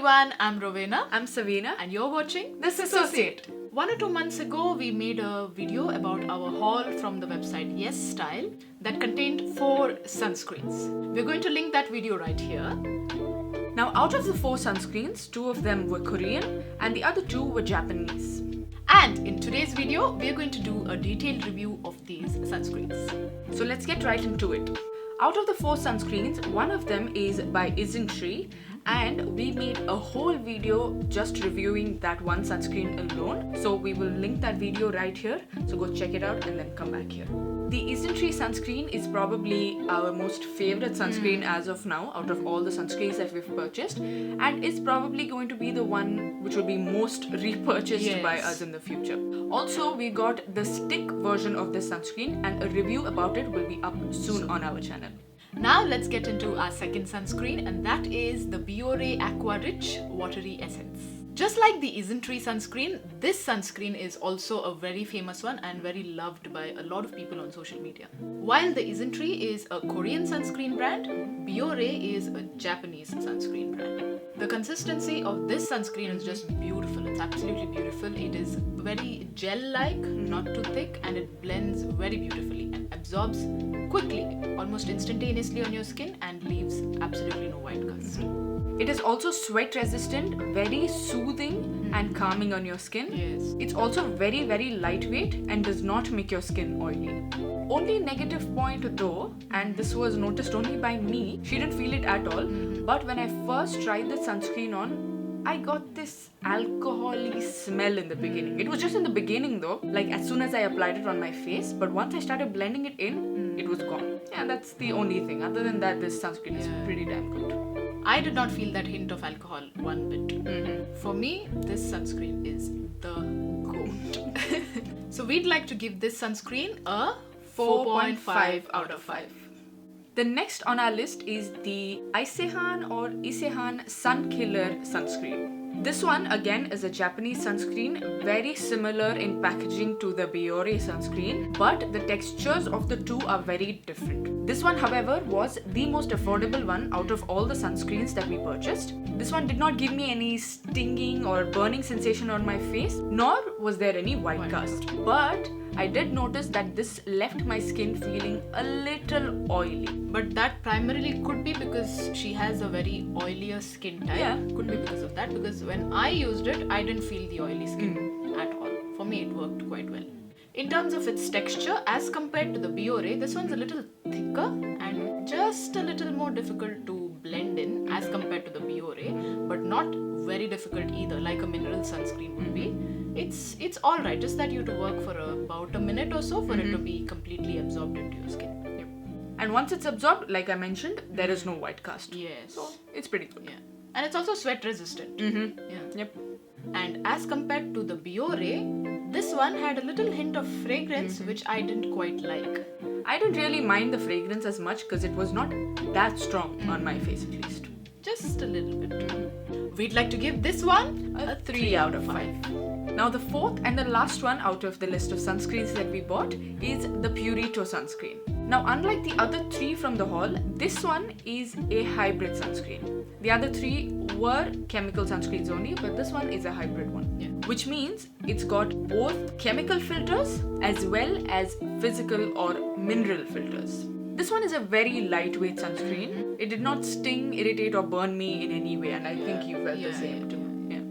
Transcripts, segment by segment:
everyone, I'm Rowena. I'm Savina. And you're watching TheSissociate. 1 or 2 months ago, we made a video about our haul from the website Yes Style that contained 4 sunscreens. We're going to link that video right here. Now, out of the 4 sunscreens, 2 of them were Korean and the other 2 were Japanese. And in today's video, we're going to do a detailed review of these sunscreens. So let's get right into it. Out of the 4 sunscreens, one of them is by Isntree, and we made a whole video just reviewing that one sunscreen alone. So we will link that video right here. So go check it out and then come back here. The Isntree sunscreen is probably our most favorite sunscreen as of now out of all the sunscreens that we've purchased, and it's probably going to be the one which will be most repurchased by us in the future. Also, we got the stick version of this sunscreen and a review about it will be up soon on our channel. Now let's get into our second sunscreen, and that is the Bioré Aqua Rich Watery Essence. Just like the Isntree sunscreen, this sunscreen is also a very famous one and very loved by a lot of people on social media. While the Isntree is a Korean sunscreen brand, Bioré is a Japanese sunscreen brand. The consistency of this sunscreen is just beautiful. It's absolutely beautiful. It is very gel-like, not too thick, and it blends very beautifully and absorbs quickly, almost instantaneously on your skin, and leaves absolutely no white cast. It is also sweat resistant, very soothing and calming on your skin. Yes. It's also very, very lightweight and does not make your skin oily. Only negative point though, and this was noticed only by me, she didn't feel it at all, but when I first tried the sunscreen on, I got this alcohol-y smell in the beginning. It was just in the beginning though, like as soon as I applied it on my face, but once I started blending it in, it was gone. Yeah, that's the only thing. Other than that, this sunscreen is pretty damn good. I did not feel that hint of alcohol one bit. For me, this sunscreen is the goat. So we'd like to give this sunscreen a 4.5 out of 5. The next on our list is the Isehan Sunkiller sunscreen. This one again is a Japanese sunscreen, very similar in packaging to the Bioré sunscreen, but the textures of the two are very different. This one, however, was the most affordable one out of all the sunscreens that we purchased. This one did not give me any stinging or burning sensation on my face, nor was there any white cast. But I did notice that this left my skin feeling a little oily. But that primarily could be because she has a very oilier skin type. Yeah. Could be because of that, because when I used it, I didn't feel the oily skin at all. For me, it worked quite well. In terms of its texture, as compared to the Bioré, this one's a little thicker and just a little more difficult to blend in as compared to the Bioré, but not very difficult either, like a mineral sunscreen would be. It's alright, just that you have to work for about a minute or so for it to be completely absorbed into your skin. Yep. And once it's absorbed, like I mentioned, there is no white cast. Yes. So it's pretty good. Yeah. And it's also sweat resistant. Yeah. Yep. And as compared to the Bioré, this one had a little hint of fragrance which I didn't quite like. I didn't really mind the fragrance as much because it was not that strong on my face at least. Just a little bit. We'd like to give this one a 3 out of 5. Now the fourth and the last one out of the list of sunscreens that we bought is the Purito sunscreen. Now unlike the other 3 from the haul, this one is a hybrid sunscreen. The other 3 were chemical sunscreens only, but this one is a hybrid one. Yeah. Which means it's got both chemical filters as well as physical or mineral filters. This one is a very lightweight sunscreen. It did not sting, irritate or burn me in any way, and I think you felt the same too.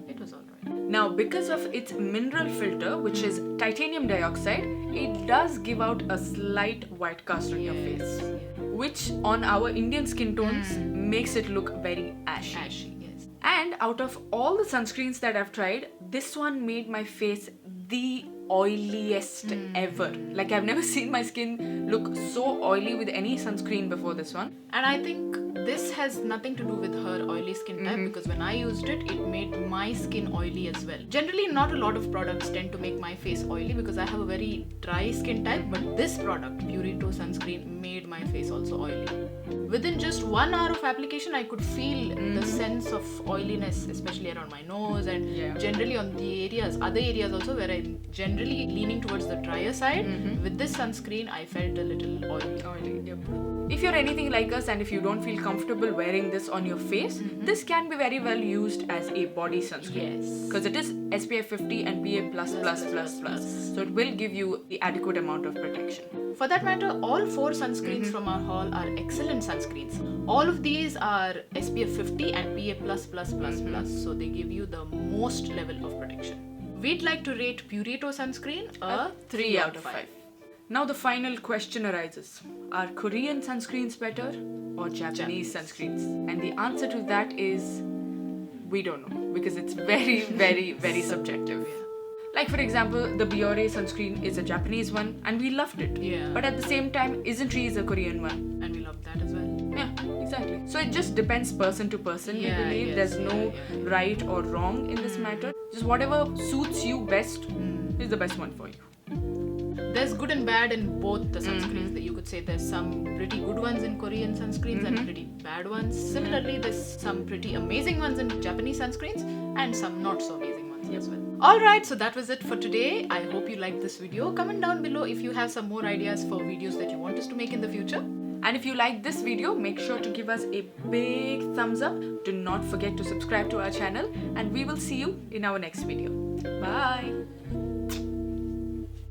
It was alright. Now, because of its mineral filter, which is titanium dioxide, it does give out a slight white cast on your face, which on our Indian skin tones makes it look very ashy. Yes. And out of all the sunscreens that I've tried, this one made my face the oiliest ever. Like I've never seen my skin look so oily with any sunscreen before this one. And I think this has nothing to do with her oily skin type, because when I used it, it made my skin oily as well. Generally, not a lot of products tend to make my face oily because I have a very dry skin type, but this product, Purito sunscreen, made my face also oily. Within just 1 hour of application, I could feel the sense of oiliness, especially around my nose and generally on the other areas also where I'm generally leaning towards the drier side. With this sunscreen, I felt a little oily. Yep. If you're anything like us and if you don't feel comfortable wearing this on your face, this can be very well used as a body sunscreen. Yes. Because it is SPF 50 and PA+++++. So it will give you the adequate amount of protection. For that matter, all 4 sunscreens from our haul are excellent sunscreens. All of these are SPF 50 and PA+++++, so they give you the most level of protection. We'd like to rate Purito sunscreen a 3 out of 5. Now the final question arises. Are Korean sunscreens better or Japanese sunscreens? And the answer to that is, we don't know, because it's very, very, very subjective. Like for example, the Bioré sunscreen is a Japanese one and we loved it. Yeah. But at the same time, Isntree is a Korean one. And we love that as well. Yeah, exactly. So it just depends person to person, we Yeah, believe. yes, There's no right or wrong in this matter. Just whatever suits you best is the best one for you. There's good and bad in both the sunscreens. You could say there's some pretty good ones in Korean sunscreens and pretty bad ones. Similarly, there's some pretty amazing ones in Japanese sunscreens and some not so amazing ones as well. Alright, so that was it for today. I hope you liked this video. Comment down below if you have some more ideas for videos that you want us to make in the future. And if you like this video, make sure to give us a big thumbs up. Do not forget to subscribe to our channel and we will see you in our next video. Bye!